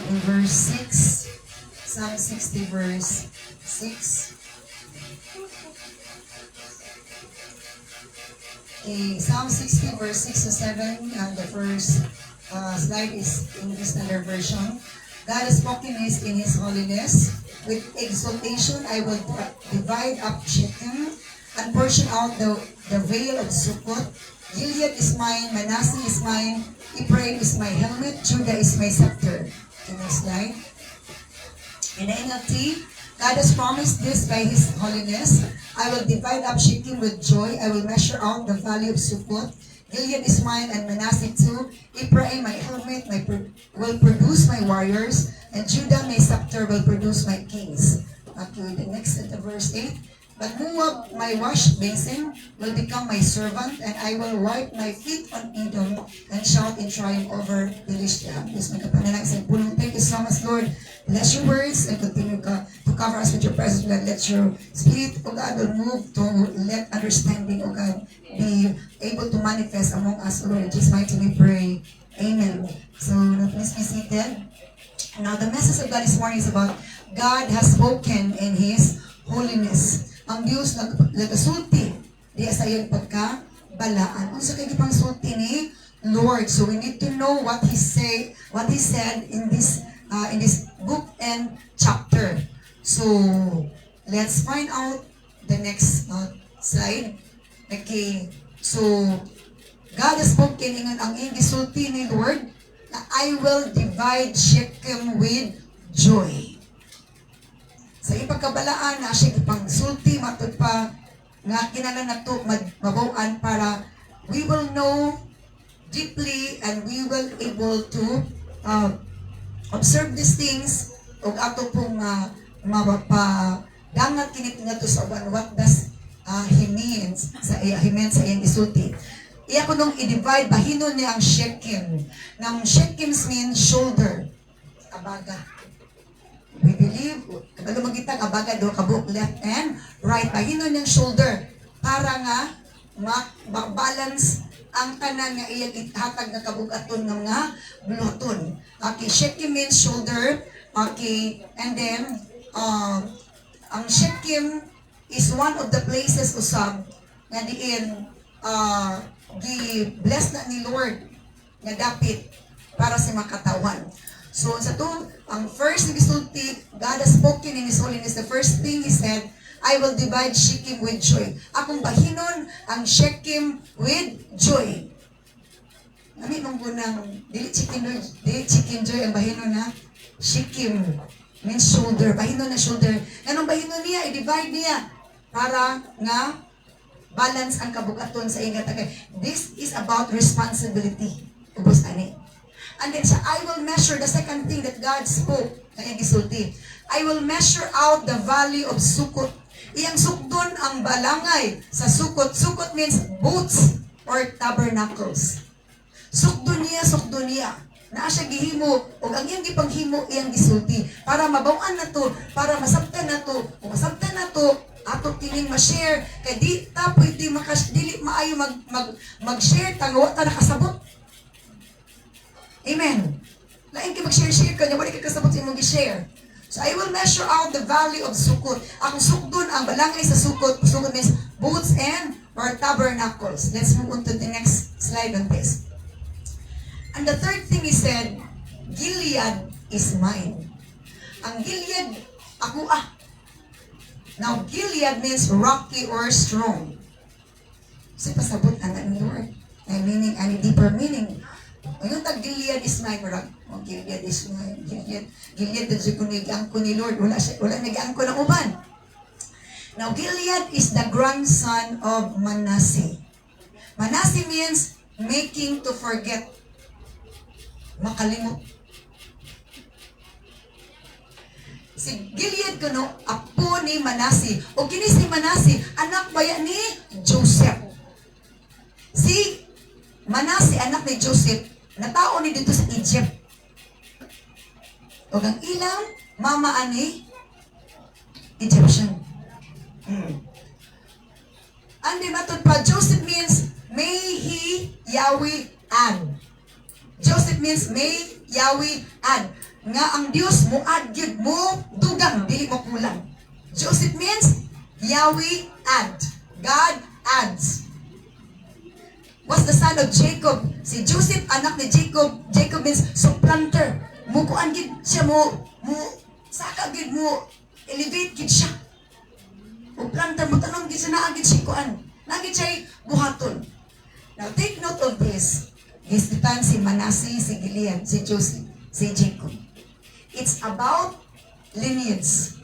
in verse 6. Psalm 60 verse 6. Okay, Psalm 60 verse 6 to 7, and the first slide is English Standard Version. God has spoken in His holiness. With exaltation, I will divide up Shechem and portion out the vale of Sukkot. Gilead is mine, Manasseh is mine, Ephraim is my helmet, Judah is my scepter. Okay, next slide. In the NLT, God has promised this by His holiness. I will divide up Shechem with joy. I will measure out the valley of Sukkot. Gilead is mine and Manasseh too. Ephraim, my helmet, will produce my warriors. And Judah, my scepter, will produce my kings. Okay, the next verse 8. But Moab, my wash basin, will become my servant, and I will wipe my feet on Edom and shout in triumph over Philistia. Yes, may kapanalangin sa pulong. Thank you so much, Lord. Bless your words and continue to cover us with your presence, God. Let your spirit, O God, will move to let understanding, O God, be able to manifest among us, Lord. In Jesus' mighty name we pray. Amen. So, please be seated. Now, the message of God this morning is about God has spoken in His holiness. Ang Diyos nagasulti diya sa iyong pagkabalaan. Kung sa kagipang sulti ni Lord. So we need to know what He said in this book and chapter. So let's find out the next slide. Okay. So God has spoken ang iyong gisulti ni Lord na I will divide Shechem with joy. Sa ipagkabalaan na siya ipangsulti matod pa nga kinahanglan nato mabaw-an para we will know deeply and we will able to observe these things ug ato pong mapadangat kinit ngadto sa uban what does he means sa iyang isulti. Iya ko nung i-divide bahinon niya ang Shechem. Nang Shechem means shoulder, abaga. We believe, kapag magitang abaga do kabuk left and right, bahinon yung shoulder para nga balance ang tanan nga iyang ihatag nga kabugaton ng mga bluton. Okay, Shechem means shoulder. Okay, and then ang Shechem is one of the places usab nga diin the blessed na ni Lord nga dapit para sa makatawan. So, sa to, ang first gisulti, God has spoken in His holiness. The first thing He said, I will divide Shechem with joy. Akong bahinon ang Shechem with joy. Nami mong gunang, dili chicken joy ang bahinon na Shechem means shoulder. Bahinon na shoulder. Anong bahinon niya? I-divide niya para nga balance ang kabugaton sa ingat. This is about responsibility. Ubos ani. And then I will measure, the second thing that God spoke, na gisulti, I will measure out the valley of Sukkot. Iyang sukdon ang balangay sa Sukkot. Sukkot means booths or tabernacles. Sukdon niya. Naa siya gihimo, o ang iyang gipanghimo, iyang gisulti. Para mabawan na to, para masabtan na to, o masabtan na to, ato kining ma-share, kay di ta pwede dili maayo mag-share, tangawa ta nakasabot. Amen. Lain kayo mag-share ka niya, wala kayo kasabot sa imong gi-share. So I will measure out the valley of Sukkot. Ang sukdon, ang balangay sa Sukkot. Sukkot means booths and or tabernacles. Let's move on to the next slide on this. And the third thing He said, Gilead is mine. Ang Gilead, ako Now, Gilead means rocky or strong. So, pasabot ang ni Lord. May meaning, any deeper meaning. Ngayon, Gilead is mine. Gilead is mine. Gilead, nag-angko ni Lord. Wala nag-angko ng uban. Now, Gilead is the grandson of Manasseh. Manasseh means making to forget. Makalimot. Si Gilead kuno apo ni Manasseh. O kini si Manasseh, anak baya ni Joseph. Si Manasseh, anak ni Joseph, natao ni dito sa Egypt. O ang ilang mama ani Egyptian. And then matod pa, Joseph means may he Yahweh add. Joseph means may Yahweh add. nga ang Dios mo add mo dugang dili mo kulang. Joseph means Yahweh add. God adds. Was the son of Jacob. Si Joseph anak ni Jacob. Jacob means supplanter. Mukuan gid siya mo saka gid mo elevate gid siya. O planter mo tanong gid siya na agid siya kuan. Nagid siya buhaton. Now take note of this. Gisbitan si Manasseh, si Gilead, si Joseph, si Jacob. It's about lineage.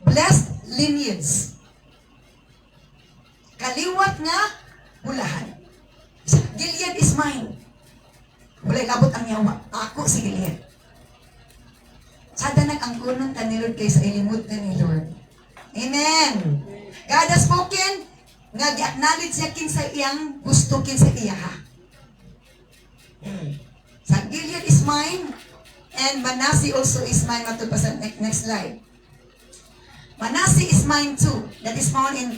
Blessed lineage. Kaliwat nga bulahan. Gilead is mine. Walay labot ang yawa. Ako si Gilead. Sada nag-angkunon ka ni Lord kaysa ilimot ka ni Lord. Amen. God has spoken nga gi-acknowledge niya kinsa iyang gusto kinsa iya ha. Sa Gilead is mine and Manasseh also is mine. Matod pa sa next slide. Manasseh is mine too. That is found in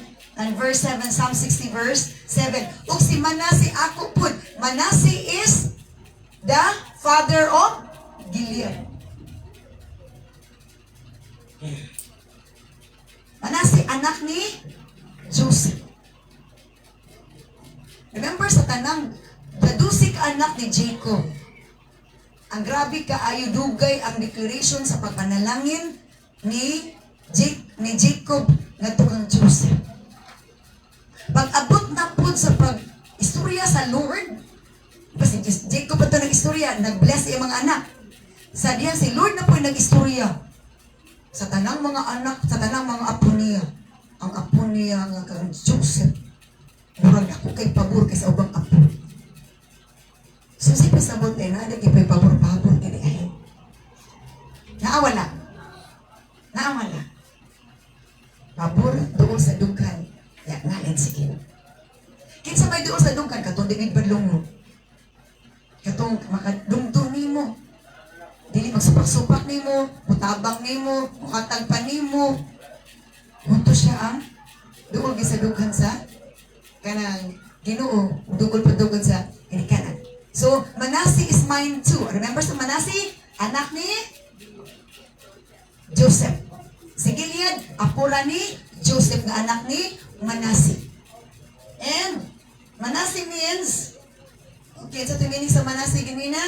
verse 7, Psalm 60 verse 7. Ug si Manasseh ako pud. Manasseh is the father of Gilead. Manasseh anak ni Joseph. Remember sa tanang dadusik anak ni Jacob. Ang grabe kaayo dugay ang declaration sa pagpanalangin ni Jacob ngadto kang Joseph. Pag-abot na pud sa pag-istorya sa Lord, kasi Jacob ito nag-istorya, nag-bless iyang mga anak. Sa diyan si Lord na po nag-istorya sa tanang mga anak, sa tanang mga apo niya. Ang apo niya nga kang Joseph. Murag ako kay pabor kay sa ubang apo. So si pasabot na ada kay pabor-pabor kini ay. Naawala. Pabor doon sa dughan. Ya ngalan sige. Kinsa may doon sa dughan katong David Badlongo. Katong makadumdum nimo. Dili magsupak-supak nimo, mutabang nimo, mukatagpan nimo. Unto siya ang duol sa dughan sa kanang Ginoo, dugol pa dugol sa kanang. So, Manasseh is mine too. Remember sa Manasseh? Anak ni Joseph. Si Gilead, apura ni Joseph nga anak ni Manasseh. And Manasseh means, okay, so meaning sa Manasseh ganina?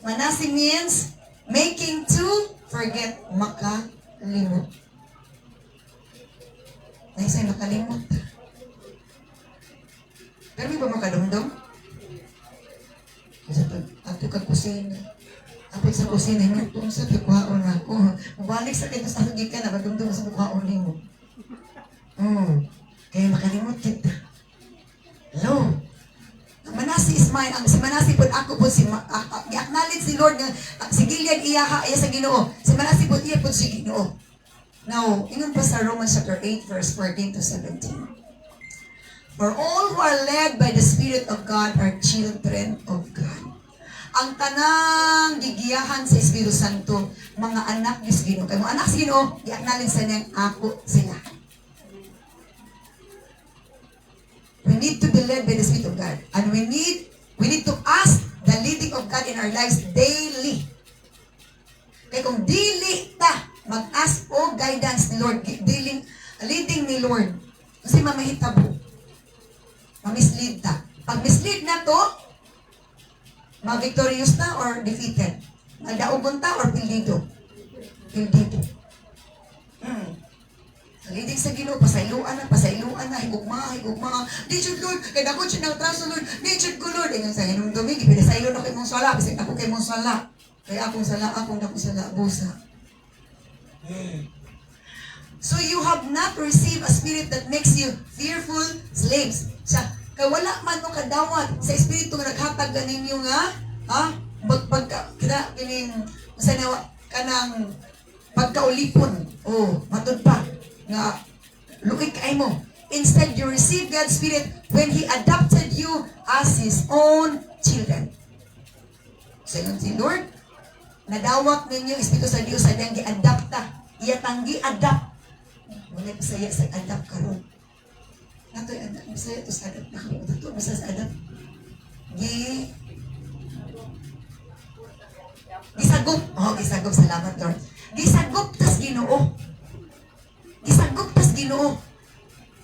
Manasseh means making to forget, makalimot. Naisa'y makalimot. Pero may ba makadumdum? Ato kag kusina. Ato sa kusina, hinutong sa pikuhaon ako. Mabalik sa kito sa hagikan, nakadumdum sa pikuhaon mo. Kaya makalimot kita. Hello? Manasseh is mine. Ang si Manasseh po, ako po, i-acknowledge si Lord nga, si Gilead iya sa Ginoo. Si Manasseh po, iya po si Ginoo. Now, ingon pa sa Romans chapter 8, verse 14 to 17. For all who are led by the Spirit of God are children of God. Ang tanang gigiyahan sa Espiritu Santo, mga anak ni Ginoo. Kaya mga anak si Ginoo, i-acknowledge sa niyang ako sila. We need to be led by the Spirit of God. And we need to ask the leading of God in our lives daily. Kaya kung dili ta mag-ask o guidance ni Lord, leading ni Lord, kasi mamahitabo. Ma-mislead ta. Pag mislead na to, ma-victorious ta or defeated? Madaugon ta or pildido? Pildido. Leading sa Ginoo, pasailuan na, higugma. Di jud Lord, kaya ako siya ng traso Lord, di jud ko Lord. Ayun sa hinong dumig, ipinasaylo na kay mong sala, kasi ako kay mong sala. Kaya akong sala, busa. So you have not received a spirit that makes you fearful slaves. Kaya wala man mo kadawat sa espiritu nga naghatag ninyo nga, kanang pagkaulipon. Matod pa, nga, lukit kay mo. Instead, you receive God's Spirit when He adopted you as His own children. So yun si Lord, nadawat ninyo espiritu sa Diyos sa diyang gi-adapta. Iyatang gi-adapt. Wala pa saya sa adapt karon. Nato yung adapt. Masaya ito sa adapt. Nakalimutan ito. Masaya sa adapt. Gisagop. Oh, gisagop. Salamat, Lord. Gisagop tas Ginoo. Gisagop tas Ginoo.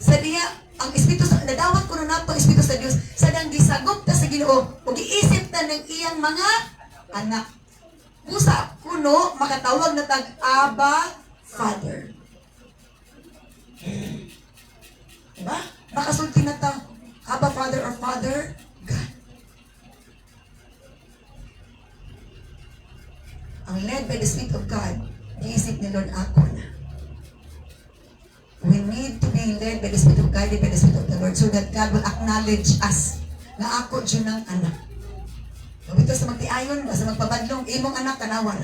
Sa diya, ang Espiritu sa nadawat ko na nato Espiritu sa Dios, sa dang gisagop ta sa Ginoo, ug giisip ta ng iyang mga anak. Usa kuno makatawag na tag Abba Father. Diba? Makasulti na ta Abba Father or Father God. Ang led by the Spirit of God, giisip ni Lord ako na. We need to be led by the Spirit of God, guided by the Spirit of the Lord, so that God will acknowledge us na ako dyan ang anak. Ito sa magtiayon, sa magpabadlong, imong anak, tanawan.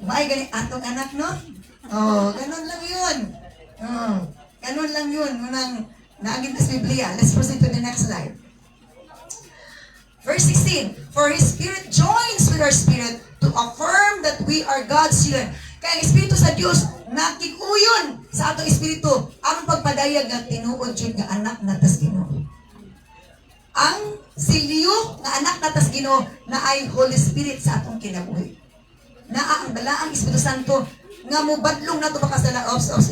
May gani, atong anak, no? Oh, ganun lang yun. Oh, ganun lang yun. Unang naagin sa Biblia. Let's proceed to the next slide. Verse 16, for His Spirit joins with our spirit to affirm that we are God's children. Kaya ang Espiritu sa Diyos, nakikuyon sa atong Espiritu ang pagpadayag nga tinuod jud nga anak natas Ginoo. Ang silyo nga anak natas Ginoo na ay Holy Spirit sa atong kinabuhi. Naa ang balaang Espiritu Santo nga mubadlong nato baka sa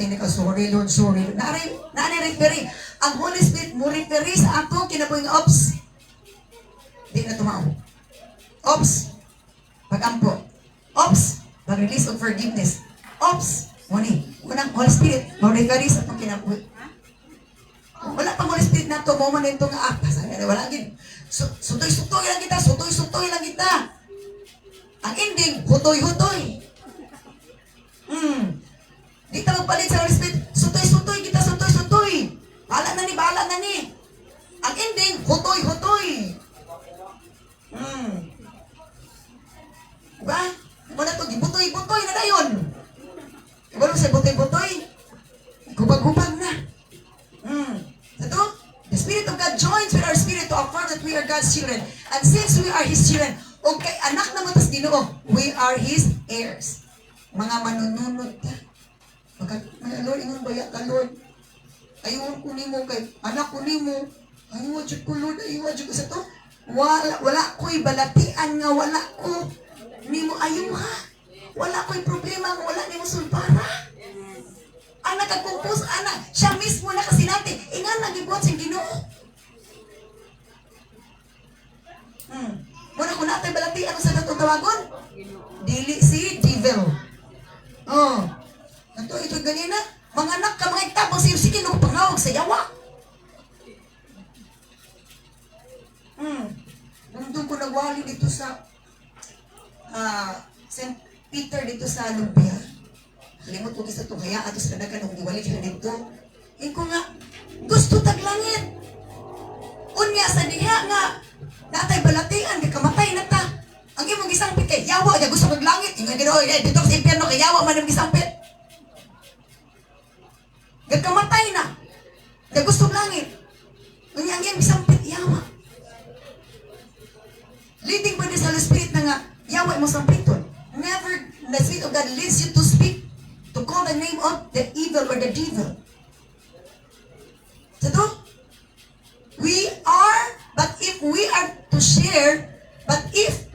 hindi ka sorry Lord, sorry. Naari referi. Ang Holy Spirit mo referi sa atong kinabuhi nga di na tumaw. Pagampo. Pag-release of forgiveness. Unang Holy Spirit, mo-referi sa itong kinabuhi. Wala pang Holy Spirit na ito, moment na ito nga, wala gid. Sutoy-sutoy lang kita, sutoy-sutoy lang kita. Ang ending, hutoy-hutoy. Di ta magpalit sa Holy Spirit, sutoy-sutoy kita, sutoy-sutoy. Bahala na ni. Ang ending, hutoy-hutoy. Diba? Muna ito, gibutoy-butoy na dayon. Diba nung sa butoy-butoy? Gubag-gubag na. Ito, the Spirit of God joins with our spirit to affirm that we are God's children. And since we are His children, o kay anak na matas Ginoo, we are His heirs. Mga manununod ta. Lord, ingon baya ka, Lord. Ayaw ko nimo kay anak ko nimo. Ayaw jud ko, Lord. Ayaw jud ko sa to. Wala ko'y balatian nga wala ko nimo ayuha. Wala ko'y problema nga wala nimo sulbara. Ang nagkakumpos, anak, siya mismo nakasinati. Ingan nagibuhat siyang Ginoo. Muna kung natin balatian ano sa natong tawagon? Dili si devil. Ito ganina. Mga anak ka, mga itabang sa iyo, sige, no, pangawag sa yawa. Nandun ko nagwali dito sa St. Peter dito sa Lubia. Limot ko sa tuhaya at sa kadagan ng diwali siya dito. Ko nga, gusto taglangit. Unya sa diha nga, natay balatian, kay kamatay na ta. Ang imong gisampit kay yawa, niya gusto maglangit. Yung Ginoo, dito sa impyerno kay yawa man ang gisampit. Gagkamatay na. Niya gusto langit. Unya ang iyang gisampit, yawa. Leading by the Holy Spirit na nga, yawa mo sampiton. Never, the Spirit of God leads you to speak, to call the name of the evil or the devil. So, if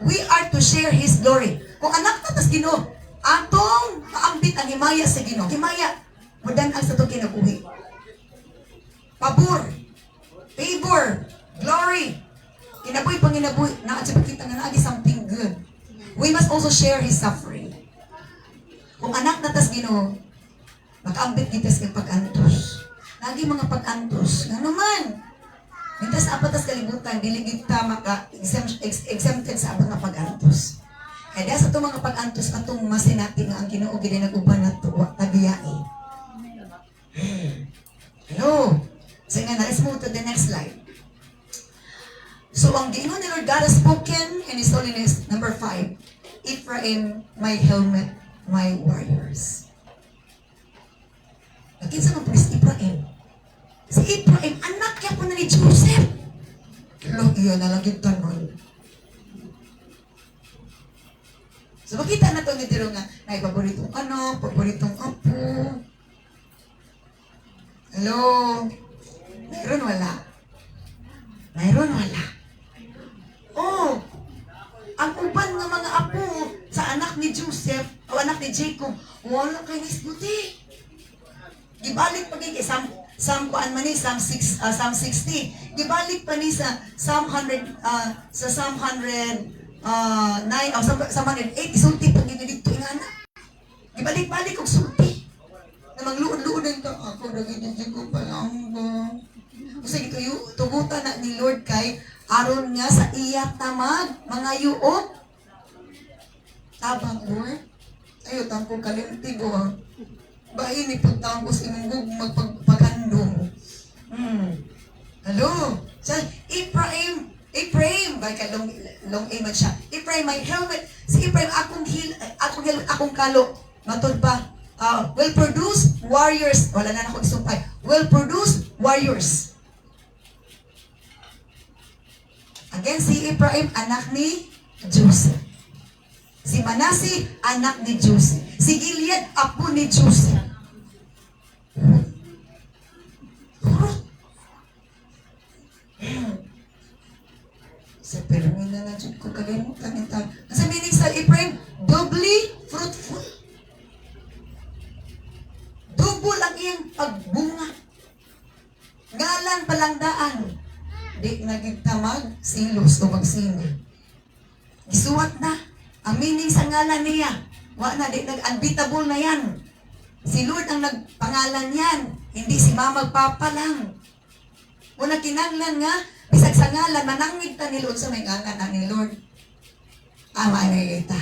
we are to share His glory, kung anak na tas Ginoo, atong maambit ang himaya sa Ginoo. Himaya, mudan ang sa itong kinabuhi. Pabor, favor, glory, kinabuhi panginabuhi, nakatsabat kita nga naagi something good. We must also share His suffering. Kung anak na tas Ginoo, makaambit kita sa pag-antos. Lagi mga pag-antos. Nga naman. Mintas apatas kalibutan, dili kita maka-exempted sa apat na pag-antos. Kaya sa itong mga pag-antos, atong masinati nga ang Ginoo gid nag-uban na tuwa, tagiyai. Hello? So nga, let's move to the next slide. So, ang Ginoo ni Lord God has spoken in His holiness, number 5, Ephraim, my helmet, my warriors. Nakinsa ng priest Ephraim. Si Ephraim, anak niya po na ni Joseph. Lord, iyon nalagid tanon. So, makita na ito ni Tiro nga, na paboritong paboritong apo. Hello? Mayroon wala. Oh, ang uban nga mga apo sa anak ni Joseph o anak ni Jacob, wala kay nisguti. Gibalik pa kay Psalm kuan man ni Psalm 60. Gibalik pa ni sa Psalm 100 sa Psalm 100 9 o Psalm 108 isulti pa gid dito ingana. Gibalik-balik og sulti. Namang luod-luod ang ako dagiti ko pa lang ba. Kasi tugutan na ni Lord kay aron nga sa iya tamag mga yuot. Tabang Lord. Ayo tangko kalimti go. Bahin ni pagtangko sa imong magpaghandom. Hello. Sa Ephraim, ba ka long man siya. Ephraim, my helmet. Si Ephraim akong kalo. Matod pa. Will produce warriors. Wala na ako isumpay. Will produce warriors. Again, si Ephraim, anak ni Joseph. Si Manasi, anak ni Joseph. Si Gilead, apo ni Joseph. Sa permina na dyan ko kalimutan ito. Kasi meaning sa Ephraim, doubly fruitful. Double ang iyang pagbunga. Ngalan palangdaan. Di nagigtamag, silos o magsino. Isuwat na. Ang meaning sa ngalan niya. Wa na, di nag-unbeatable na yan. Si Lord ang nagpangalan yan. Hindi si Mama Papa lang. Una kinanglan nga, bisag sa ngalan, manangig ta ni Lord sa may ngalan na ni Lord. Makikita.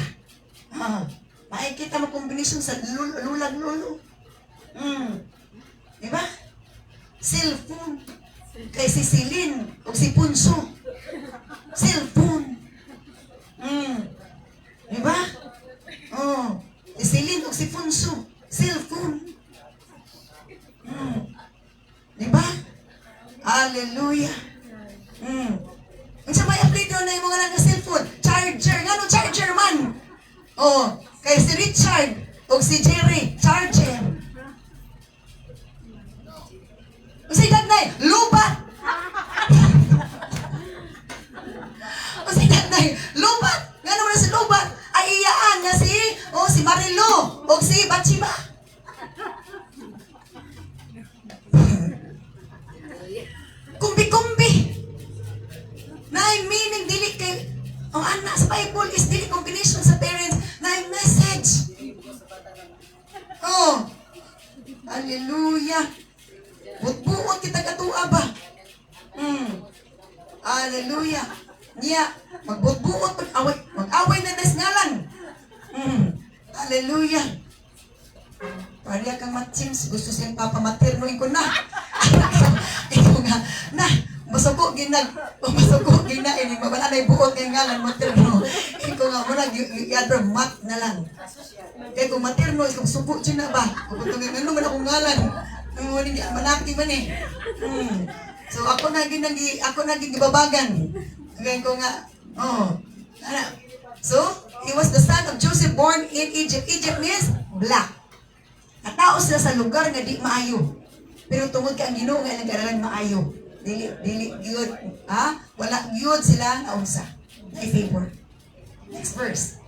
Makikita mo kombinasyon sa lulag-lulo. Diba? Cellphone. Kay si Celine o si Punso. Cellphone. Diba? Si Celine o si Punso. Cellphone. Diba? Hallelujah. Ang sa may update na yung mga lang na cellphone. Charger. Nga no charger man. Kay si Richard o si Jerry. Charger. Kasi dagnay, lubat. Kasi dagnay, lubat. Nga naman si lubat. Ay iyaan nga si Marilo o si Bachiba. Kumbi-kumbi. Na meaning dili kay ang anak sa Bible is dili combination sa parents na message. Hallelujah. Buot kita katua ba? Hallelujah. Niya, magbuot mag-away na desngalan. Hallelujah. Pariya kang matchings, gusto siyang papamaternoin ko na. Ito nga, masuko gina, ini mabala na ibuot kay ngalan materno. Iko nga muna i-adra mat na lang. Kaya kung materno, kung suko siya na ba? Kung ano man akong ngalan. Manakti man eh. So ako naging gibabagan. Kaya ko nga, So, he was the son of Joseph born in Egypt. Egypt means black. Natao sila sa lugar nga di maayo. Pero tungod ka ang Ginoo nga nagaralan maayo. Dili gyud, wala gyud sila na unsa. Na favor. Next verse.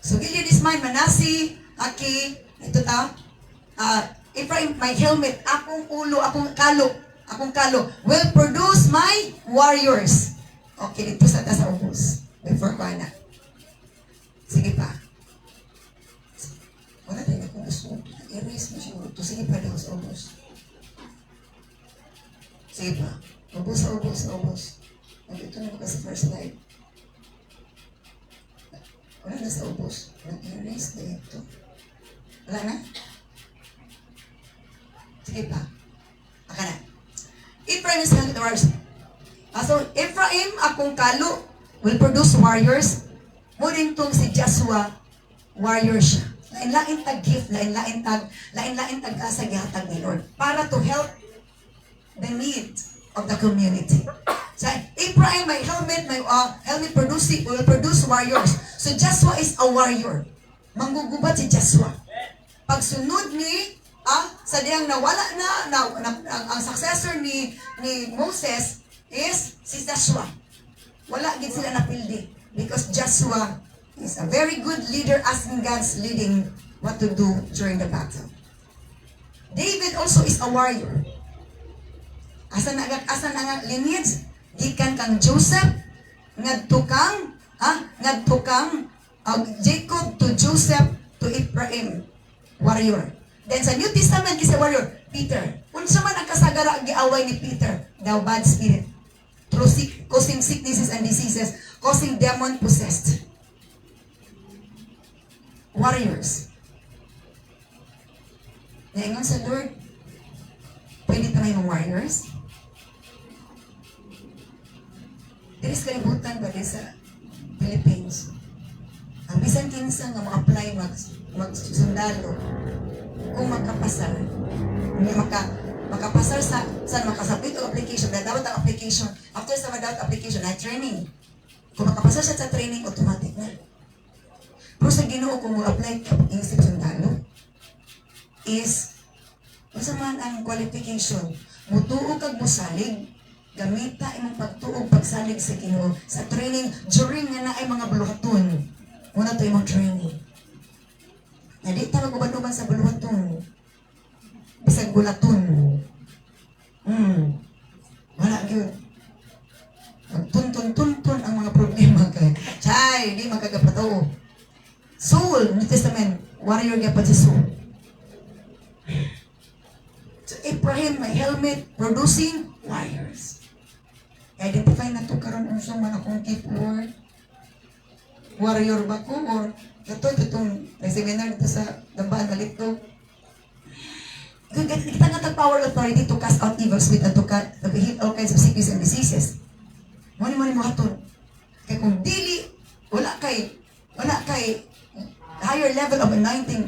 So Gilead is mine, Manasi, Aki, ito Ephraim, my helmet, akong ulo, akong kalo, will produce my warriors. Okay, dito sa ubos. Before ko na. Sige pa. Wala tayo kung gusto. Erase mo siya. Sige pa daw sa ubos. Sige pa. Ubos. Ito na ko sa first slide. Wala na sa ubos. Erase na ito. Wala na? Sige pa. Aka na. Ephraim is the warriors. So, Ephraim, akong kalo, will produce warriors. Muling tong si Joshua, warriors siya. Lain-lain tag gift, lain-lain tag kasagyatag ni Lord. Para to help the need of the community. So, Ephraim, my helmet will produce warriors. So, Joshua is a warrior. Manggugubat si Joshua. Pagsunod ni sa diyang nawala ang successor ni Moses is si Joshua. Wala gid sila napildi. Because Joshua is a very good leader asking God's leading what to do during the battle. David also is a warrior. Asa na nga lineage? Gikan kang Joseph, ngadto kang Jacob to Joseph to Ephraim, warrior. Then sa New Testament kisa warrior, Peter. Unsa man ang kasagara giaway ni Peter? The bad spirit. Causing sicknesses and diseases, causing demon possessed. Warriors. Naingon sa Lord, pwede tayo mga warriors. There is kalibutan ba sa Philippines? Ang bisan kinsa nga ma-apply mag-sundalo, kung makapasar, makapasar sa makasabit o application, dapat ang application, after sa dapat application, na training. Kung makapasar siya sa training, automatic na. Pero sa Ginoo kung mo-apply ka pag-iisip sundalo, is, unsa man ang qualification, mutuo kag musalig, gamita imong pagtuog pagsalig sa Ginoo sa training during nga naay mga buluhaton. Muna to imong training. Na di ta maguban-uban sa buluhaton. Bisag bulaton. Wala gyud. Magtuntun-tuntun ang mga problema kay. Chay, di magkagapataw. Saul, New Testament, warrior gyapon si Saul. So Abraham, may helmet, producing warriors. Identify na to karon unsa man akong keep word. Warrior ba ko or itong seminar dito sa Dambaan Kalito. Kita nga power authority to cast out evil spirit and to heal all kinds of sickness and diseases. Muni mo hatun. Kaya kung dili, wala kay higher level of anointing,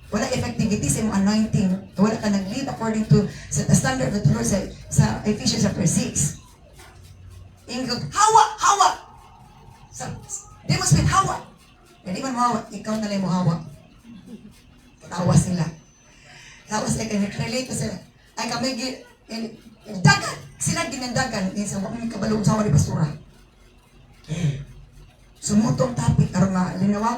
wala effectivity sa imong anointing, wala ka nag-lead according to sa standard of the Lord sa Ephesians chapter 6. Ingkog, hawa! Demons with hawa. Hindi man mahawa, ikaw na lang mo hawa. Tawa sila. Tapos ay relate sila. Ay kami dagan. Sila ginandagan. Sa mga kabalong sa wali pastura. Sumutong topic karon nga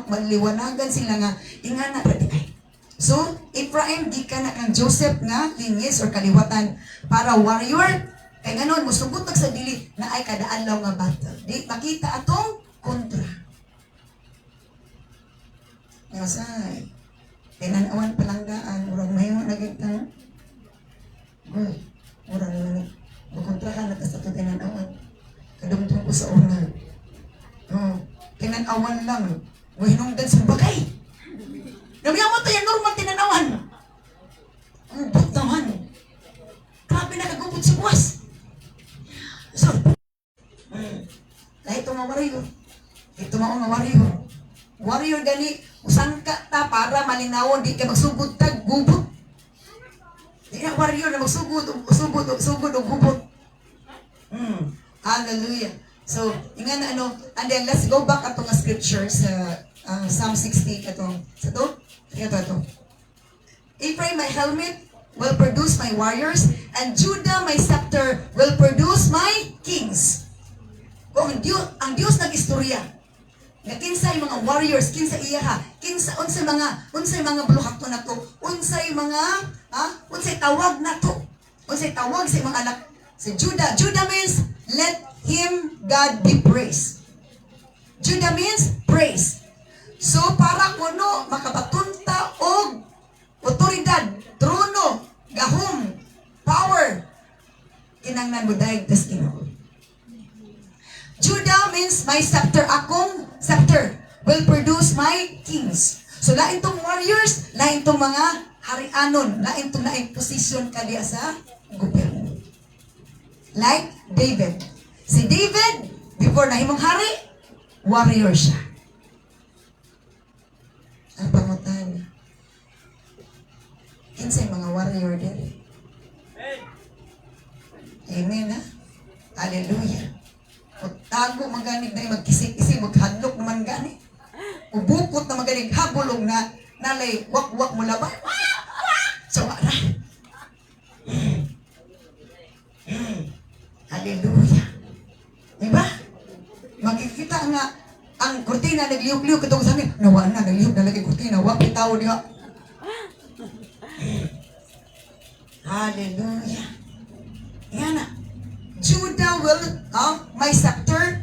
maliwanagan sila nga ingana pati ay. So, Ephraim di ka na kang Joseph nga linyes or kaliwatan para warrior. Kaya ganon, musugot sa dili na ay kadaalaw nga battle. Di makita atong kontra. Nasay. Tinanawan palanggaan, urang mayo nagitang. Urang nang kontra ka na sa tinanawan. Kadumtong ko sa una. Tinanawan lang. Hinungdan sa bagay. Namiyamot tayo normal tinanawan. Ang butahan. Grabe na kagubot si buwas. So, dahil ito nga warrior. Ito nga warrior. Warrior gani, usang ka ta para malinawon, di ka magsugod tag gubot. Di na warrior na magsugod o gubot. Hallelujah. So, ingan na and then let's go back ato nga scripture sa Psalm 60 katong sa to. Ito. Ephraim, my helmet will produce my warriors, and Judah, my scepter, will produce my kings. Kung ang Diyos nag-istorya, nga kinsay mga warriors, kinsay iya unsay mga buluhakto na to, unsay tawag na to, unsay tawag sa mga anak sa Judah. Judah means, let him, God, be praised. Judah means, praise. So, para kuno, makabatunta og otoridad, trono, gahom, power, kinangnan mo dahil Ginoo. Judah means my scepter, akong scepter will produce my kings. So lain tong warriors, lain tong mga harianon, lain tong naing position kadiya sa gobyerno. Like David. Si David, before nahimong hari, warrior siya. Ang pangutan. Kinsay mga warrior din. Amen, ha? Hallelujah. Tago maganig na magkisik-isik, maghadlok naman gani. Ubukot na maganig habulong na nalay wak-wak mo labay. So, wala. Hallelujah. Diba? Makikita nga ang kurtina nagliyok-liyok katong sa amin. Nawa na, nagliyok na lagi kurtina. Wa bitaw diha. Hallelujah. Yan na. Judah will, may scepter,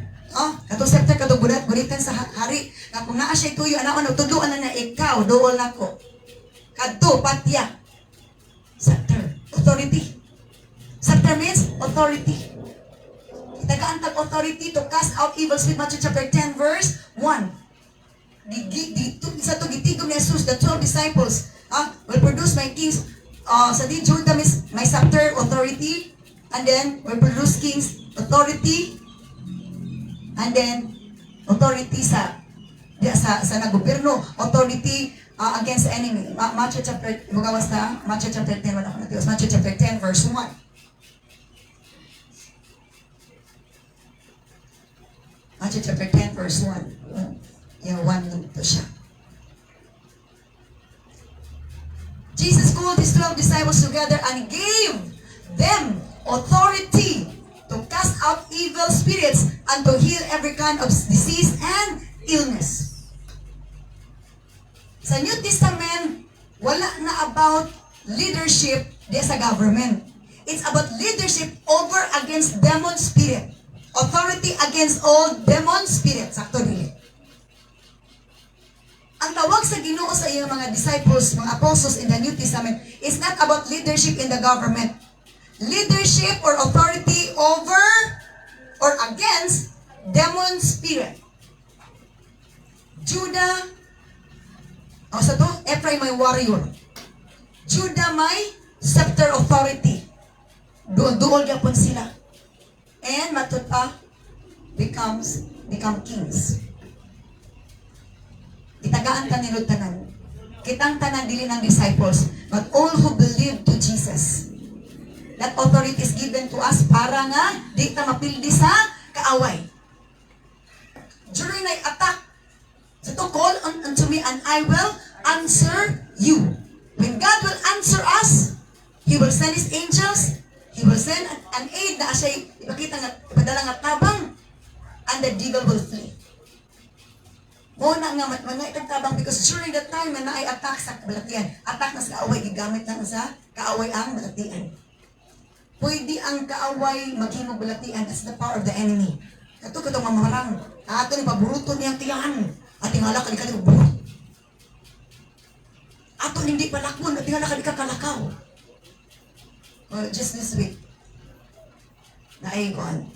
katong scepter katong bulitan sa hari. Na kung naa siya tuyo, anak, tuduan na ikaw, dool na ko. Kadto, patya. Scepter, authority. Scepter means authority. Tagaan tag authority to cast out evil spirit. Matthew chapter 10 verse 1. Isa to gitigom ni Jesus, the 12 disciples will produce my kings. Sa di Judah means my scepter, authority, and then will produce kings, authority, and then authority sa nagobyerno, authority against the enemy. Matthew chapter, magawas na, Matthew chapter 10, wala ko na Diyos. Matthew chapter 10 verse 1. Matthew chapter 10 verse 1. Yung 1 nito siya. Jesus called his 12 disciples together and gave them authority to cast out evil spirits and to heal every kind of disease and illness. Sa New Testament, wala na about leadership di sa government. It's about leadership over against demon spirit. Authority against all demon spirits. Sakto dili. Ang tawag sa Ginoo sa iyang mga disciples, mga apostles in the New Testament, is not about leadership in the government. Leadership or authority over or against demon spirit. Judah, sa to, Ephraim may warrior. Judah may scepter authority. Duol gyapon sila. And matuta become kings. Itagaan tanilod tanan. Kitang tanan dili ng disciples, but all who believe to Jesus. That authority is given to us para nga di ta mapildi sa kaaway. During na attack, so to call unto me and I will answer you. When God will answer us, He will send His angels. He will send an aid na siya ipakita nga padala nga tabang, and the devil will flee. Muna nga mga itagtabang because during that time na naay attack sa balatian, attack na sa kaaway, gigamit lang sa kaaway ang balatian. Pwede ang kaaway maghimog balatian, that's the power of the enemy. Kato katong mamamarang, ato ni paburuto niyang tiyan, at tingala ka di ka burut. Ato hindi palakon, at tingala ka di ka kalakaw. Well, just this week, naaygon.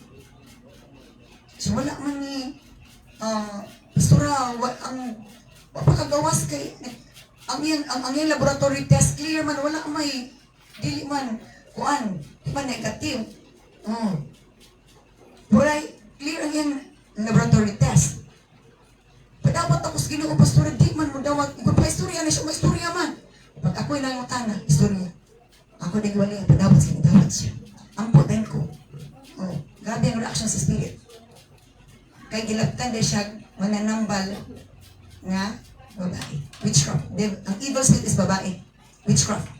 So wala man ni, pastora, ang wapakagawas kay, ang iyang laboratory test, clear man, wala may, dili man, kuan, di man negative. Wala, clear ang iyang laboratory test. Padawat ako sa Ginoo, pastora, di man mo dawat, ikon pa istorya na siya, maistorya man. Pag ako'y nangutana, istorya. Ako din wala yung padawat siya. Ang poten ko. Grabe ang reaction sa spirit. Kay gilaptan din siya mananambal nga babae. Witchcraft. Ang evil spirit is babae. Witchcraft.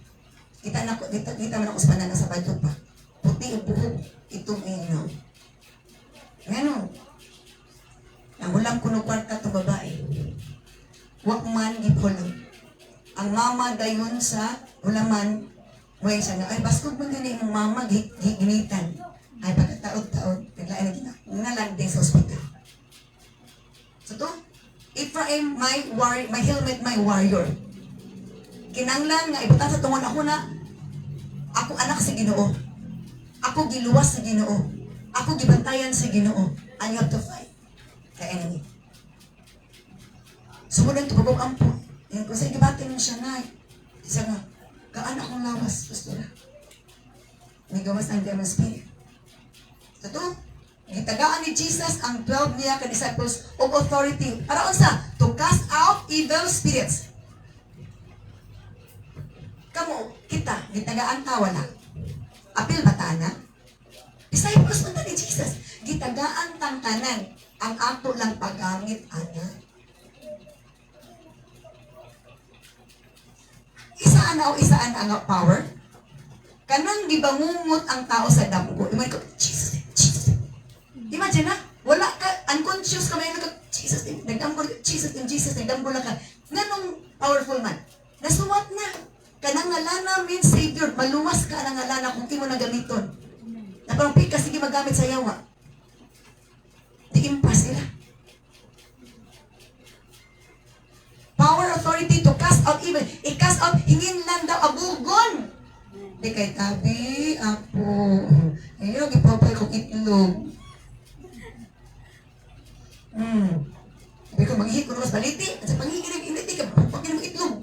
Kita man ako sa panana sa padto pa. Puti ang buhok. Itong inaw. Ngayon. Ang ulam kuno kwarta itong babae. Wakman ipulam. Ang mama dayon sa ulaman. Way siya nga, ay baskog mo din yung mama ginitan. Ay pagkataod-taod, naglaan na nalanding sa ospital. So to, Ephraim, my helmet, my warrior. Kinanglan nga, ibutan sa tungon ako na, ako anak sa Ginoo. Ako giluwas sa Ginoo. Ako gibantayan sa Ginoo. And you have to fight the enemy. Sumunod ito, babog ampo. Yan ko sa igibatin mo siya na. Isa nga, kaan akong lawas, pastora. May gawas ang demon spirit. So to, gitagaan ni Jesus ang 12 niya ka-disciples of authority. Para unsa? To cast out evil spirits. Kamo, kita, gitagaan ta wala. Apil ba na? Disciples man ta ni Jesus. Gitagaan tang tanan. Ang ato lang paggamit, ana. Isaan ang power? Kanang gibangungot ang tao sa damgo. Imagine ko, Jesus. Imagine na, wala ka, unconscious ka may Jesus. Jesus, nagdambol ka. Nganong powerful man? Nasuwat na. Kanang ngalana means Savior. Maluwas ka ng ngalana kung imo na gamiton. Na parang pika, sige magamit sa yawa. Di impas sila. Power, authority to cast out evil. I-cast out, hingin lang daw, abugon. Di kay tabi, apo. Ayaw, gipapay kong itlog. Sabi ko, maghihi ko mas baliti. At sa panghihi, hindi ka, pagpagin mo itlog.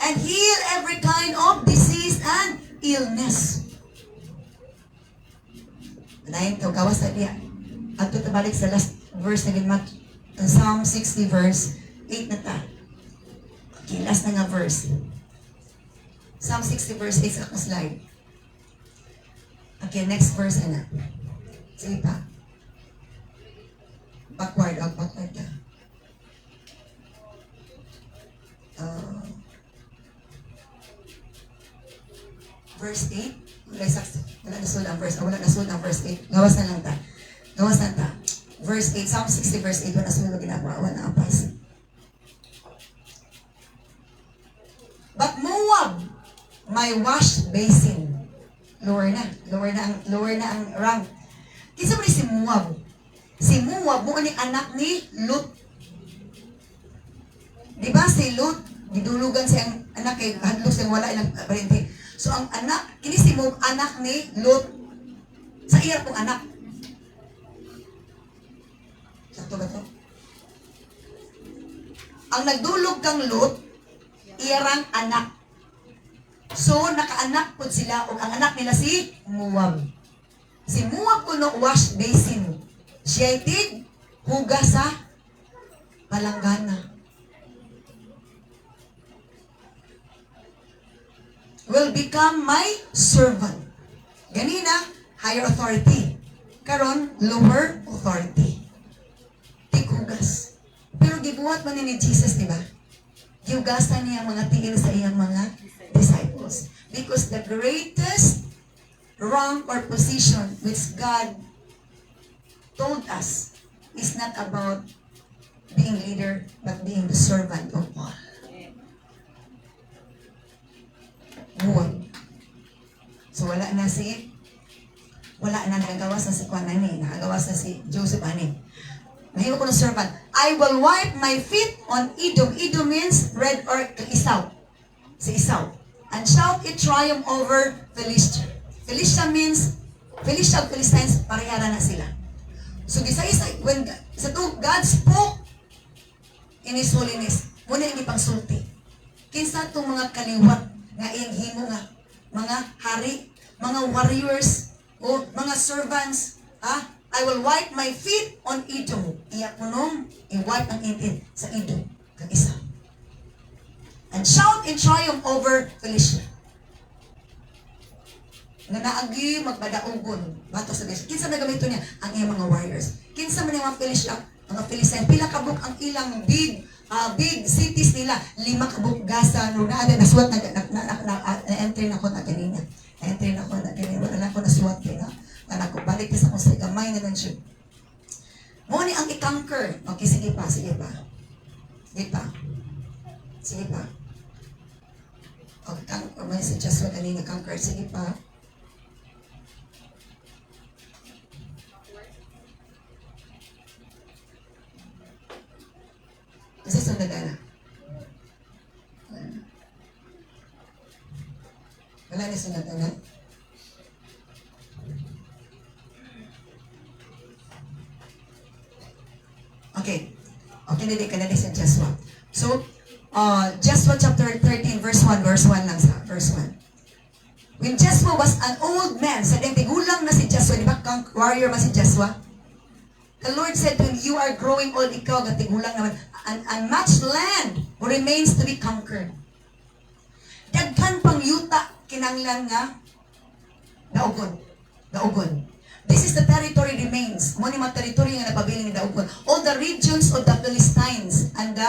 And heal every kind of disease and illness. Manayin to, gawas na diya. At ito balik sa last verse na ginmat. Psalm 60 verse 8 na ta. Okay, last na nga verse. Psalm 60 verse 8 sa akong slide. Okay, next verse na. Sige pa. Backward ka. Verse 8. Wala nasunod ang verse 8. Gawas na lang ta. Verse 8. Psalm 60 verse 8. Wala nasunod ginagawa. Wala ang pas. But Moab, my wash basin. Lower na ang rank. Kinsa man ni si Moab? Si Moab mo ni anak ni Lut. Di ba si Lut gidulugan siyang anak kay hadlok siyang wala ilang parente. So ang anak kini si Moab anak ni Lut. Sa iya pong anak. Sakto ba to? Ang nagdulog kang Lut, iyang anak. So, nakaanak po sila o ang anak nila si Moab. Si Moab kuno wash basin. Siya itig huga sa palanggana. Will become my servant. Ganina, higher authority. Karon, lower authority. Tig hugas. Pero gibuhat man ni Jesus, di ba? Gihugasan niya ang mga tingin sa iyang mga disciples. Because the greatest rank or position which God told us is not about being leader, but being the servant of all. Buwan. So wala na nagawas na si Juan ani, nakagawas na si Joseph ani. Mahimo ko ng servant. I will wipe my feet on Edom. Edom means red or Esau. Si Esau. And shout it triumph over Philistia. Philistia means, Philistia at Philistines, parehara na sila. So, when God spoke in His holiness, muna yung ipangsulti. Kinsa itong mga kaliwat nga iyang himo nga, mga hari, mga warriors, o mga servants, I will wipe my feet on Edom. Iya punong, i-wipe ang intin sa Edom, kang isa. And shout in triumph over Philistia. Nga naagi magbadaugon bato sa Philistia. Kinsa na gamito niya? Ang iyang mga warriors. Kinsa man yung mga Philistia, mga Philistines, pila kabuk ang ilang big cities nila. 5 kabuk Gaza, Nurada, nasuwat na-entry na ko na kanina. Na-entry na ko na kanina. Wala ko nasuwat na. Anak ko, balik ka sa kung sa gamay na lang siya. Muna ang i-conquer. Okay, sige pa. Sige pa. Okay, may suggest mo kanina conquer. Sige pa. Kasi sunod na. Wala na sunod na. Okay, hindi ka na sa Joshua. So, Joshua chapter 13, verse 1 lang sa, verse 1. When Joshua was an old man, sa tigulang na si Joshua, di ba, warrior ba si Joshua? The Lord said to him, you are growing old, ikaw, tigulang naman, and much land remains to be conquered. Daghan pang yuta, kinanglan nga, daugon. This is the territory remains. Mo ni mga territory nga napabiling ni daugon. All the regions of the Philistines and the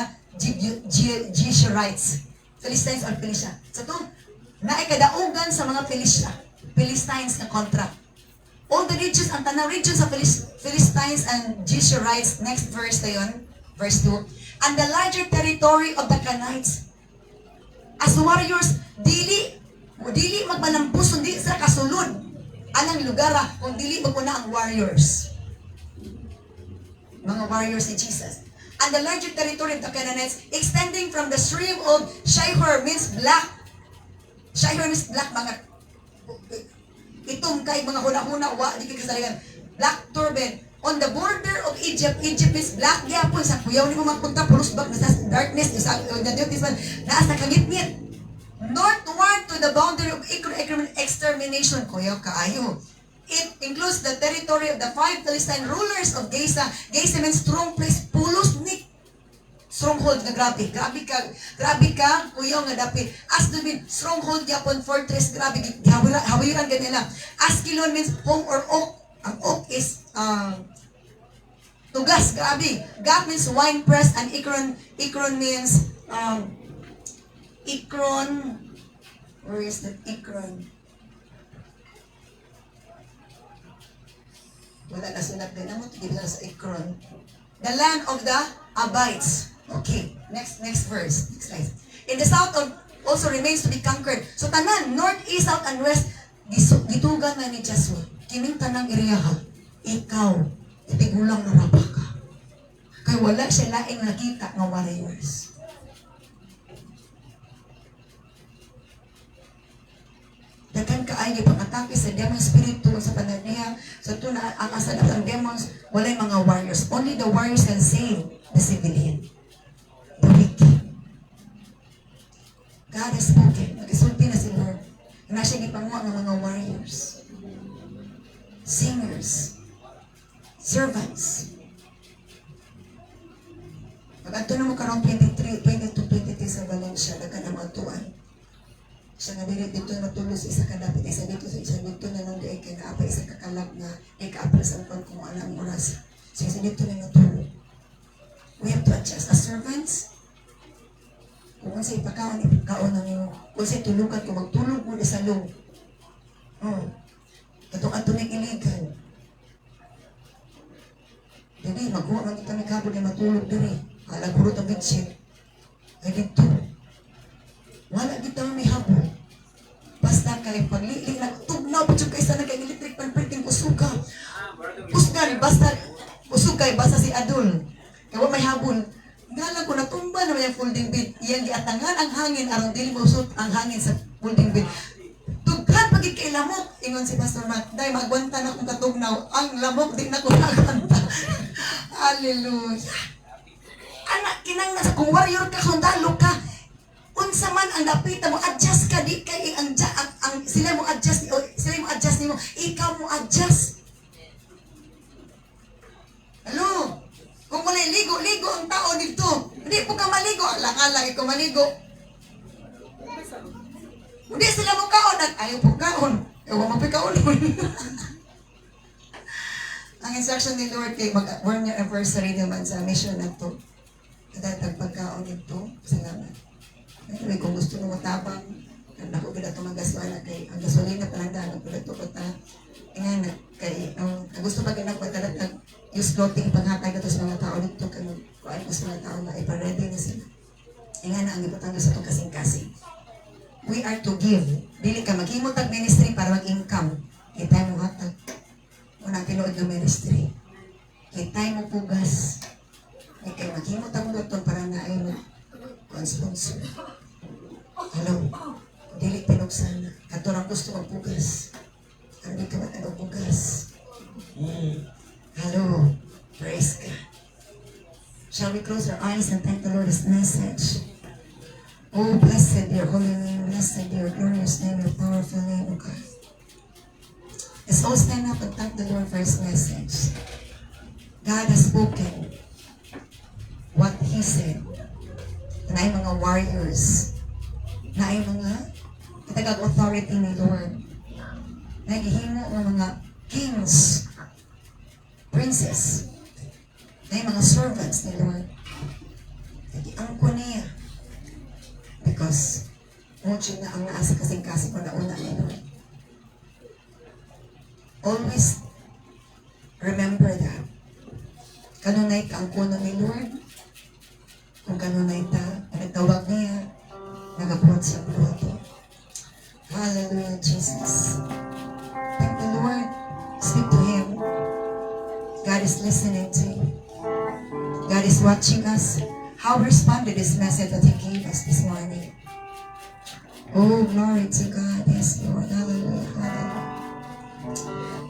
Geshurites. Philistines or Philistia. So ito, naikadaugan sa mga Philistines na kontra. All the regions, ang tanang regions sa Philistines and Geshurites, next verse na yun, verse 2, and the larger territory of the Canaanites. As warriors, dili magmanampuson, di sa kasulod. Anang lugar, kung dili magmuna ang warriors. Mga warriors ni Jesus. And the larger territory of the Canaanites, extending from the stream of Shihor, means black. Shihor means black, mga itom kay mga huna-huna, di kay kasaligan. Black turban. On the border of Egypt, Egypt is black gyapon sa kuyaw ni mo magpunta pulos bag na sa darkness sa naa sa kangitngit. Northward to the boundary of extermination, kuyaw kaayo. It includes the territory of the 5 Philistine rulers of Gaza. Gaza means strong place, pulos ni stronghold na grabe ka, kuyaw nga dapit. Asdod means stronghold yapon, fortress, grabe, hawiran ganila. Askelon means home or oak. Ang oak is tugas, grabe. Gath means wine press, and Ekron means Ekron. Where is that Ekron? Wala na sulat din. Amo ito sa Ekron. The land of the Abites. Okay, next verse. Next slide. In the south of also remains to be conquered. So tanan, north, east, south, and west, gitugan na ni Joshua. Kining tanang iriyahan, ikaw, itigulang na rapa ka. Kaya wala siya laing nakita ng warriors. Dagan kaayo pang-atake sa demon spiritu sa pananiya. So ito na ang asanap ng demons, wala yung mga warriors. Only the warriors can save the civilian. The wicked. God has spoken. Nag-isulti na si Lord. Na siya gipanguha ng mga warriors. Singers. Servants. Pag-ato na mo karong 22-23 sa Valencia, dagan ang mga tuwan. Siya nga dili dito natulog sa isa kadapit, isa dito na nang di ay kinaapa, isa kakalab na ikaaplas ang kung anong oras. So isa dito na natulog. We have to adjust. As servants, kung sa ipakaon ng iyo, kung sa tulugan, kung magtulog mo na sa loob. Katong ato na iligan. Dili, magkuha man kita ng kabod na matulog diri. Alagurot ang bedsheet. Ay dito. Wala kita may habol. Basta kay paglili na tugnaw pa kay sa nag-electric pan printing usuka. Usgan basta usukay basta si Adul. Kay wa may habol. Ngala ko natumba na may folding bed. Iyang giatangan ang hangin aron dili mausot ang hangin sa folding bed. Tughan pagid kay lamok ingon si Pastor Matt. Day magwanta na kung katugnaw. Ang lamok di na ko nagwanta. Hallelujah. Anak kinang nasa kung warrior ka sundalo ka. Unsa man ang napita mo, adjust ka, di kay ang sila mo adjust nimo, ikaw mo adjust. Hello? Kung wala ligo ang tao dito. Hindi po ka maligo, ala ikaw maligo. Hindi sila mo kaon, at ayaw po kaon. Ewan mo po kaon. Ang instruction ni Lord kay mag-1 year anniversary naman sa mission na to. Dahil tagpagkaon ito, salamat. Anyway, kung gusto mo matabang, ako pala ito mag-gaswala kay ang gasolina palanda, pala ito ko ta, nga kay, gusto pa ginagpatalat use clothing panghatag ito sa mga tao dito, kung ano sa mga tao na iparedy na sila. Nga na ang ipatang sa itong kasing-kasing. We are to give. Dili ka maghimutag ministry para mag-income. Kitay mo hatag. Unang tinuod ng ministry. Kitay mo pugas. Kaya maghimutag mo ito para na ay sponsor. Hello. Dili pinugsan. Katorang gusto magpugas. Hindi ka ba magpugas? Hello. Praise God. Shall we close our eyes and thank the Lord His message? Oh, blessed your holy name, blessed your glorious name, your powerful name, O God. Let's all stand up and thank the Lord for His message. God has spoken what He said. Na ay mga warriors, na ay mga katagag authority ni Lord, nagihimo ng mga kings, princess, na ay mga servants ni Lord. Nagiangko niya because mucho na ang naasa kasing-kasing ko na una ni Lord. Always remember that. Kanunay ka ang kuno ni Lord. Kung kanunay ta, nagtawag niya, nagabuhat sa buto. Hallelujah, Jesus. Thank the Lord. Speak to Him. God is listening to you. God is watching us. How we respond to this message that He gave us this morning. Oh, glory to God. Yes, Lord. Hallelujah. Hallelujah.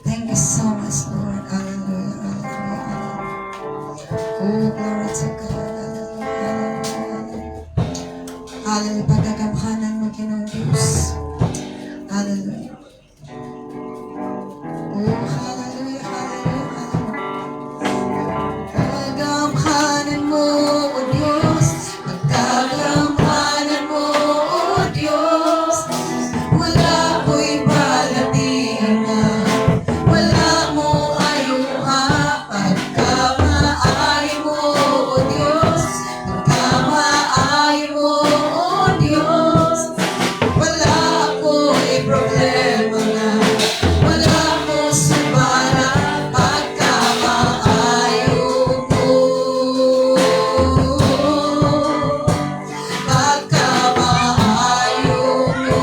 Thank you so much, Lord. Hallelujah. Hallelujah. Hallelujah. Oh, glory to God. Hallelujah. Hallelujah. Hallelujah. Pagkakamhanan mo, Ginoong Diyos. Hallelujah. Oh, hallelujah. Hallelujah. Hallelujah. Pagkakamhanan mo, O Diyos. Pagkakamhanan mo, O Diyos. Wala ko'y balatian na. Wala mo ayuha. Pagkamaayo mo, O Diyos. Pagkamaayo mo, O Diyos. Wala ko'y problema na. Wala ko subara. Pagkamaayo mo. Pagkamaayo mo.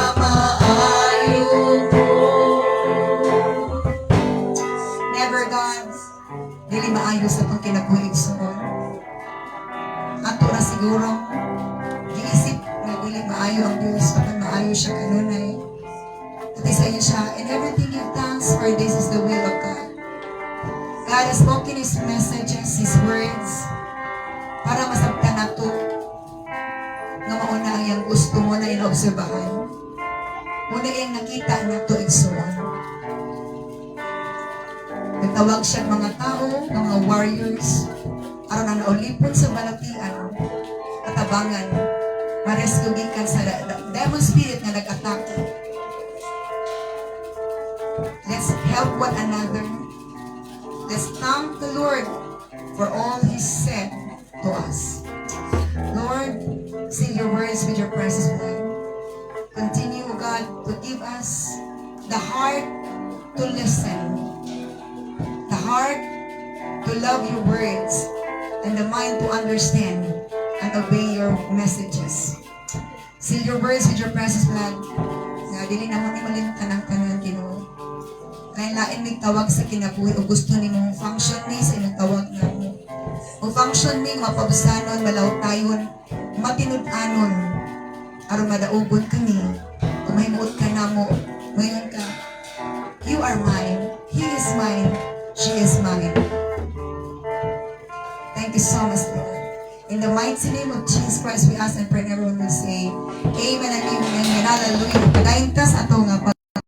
Pagkamaayo mo. Never, God, dili maayo sa itong kinabuhig suon. Ato na siguro, giisip na dili maayo ang Diyos, kapag maayo siya kanunay. At isa yun siya, and everything give thanks, for this is the will of God. God has spoken His messages, His words, para masabtan nato nga mauna ang iyang gusto mo na inobserbahan. Muna iyang nakita nato igsuon. Nagtawag siya mga tao, mga warriors, aron na naulipon sa balatian, katabangan, ma-rescue gikan sa demon spirit nga nag-atake. Let's help one another. Let's thank the Lord for all He said to us. Lord, seal your words with your precious blood. Continue, God, to give us the heart to listen, the heart to love your words, and the mind to understand and obey your messages. Seal your words with your precious blood. Nga dili na mo ni malimtan ang tanan, Ginoo. Lain-lain may tawag sa kinabuhi o gusto ni mong function ni sa imong tawag na mo. O function ni mapabusanon, malawtayon, matinud-anon, aron madaugon kami, o mahimuot ka na mo, ngayon ka, you are mine, he is mine, she is mine. Thank you so much, Lord. In the mighty name of Jesus Christ, we ask and pray, and everyone will say, Amen and Amen. Hallelujah. Padayon ta sa ato nga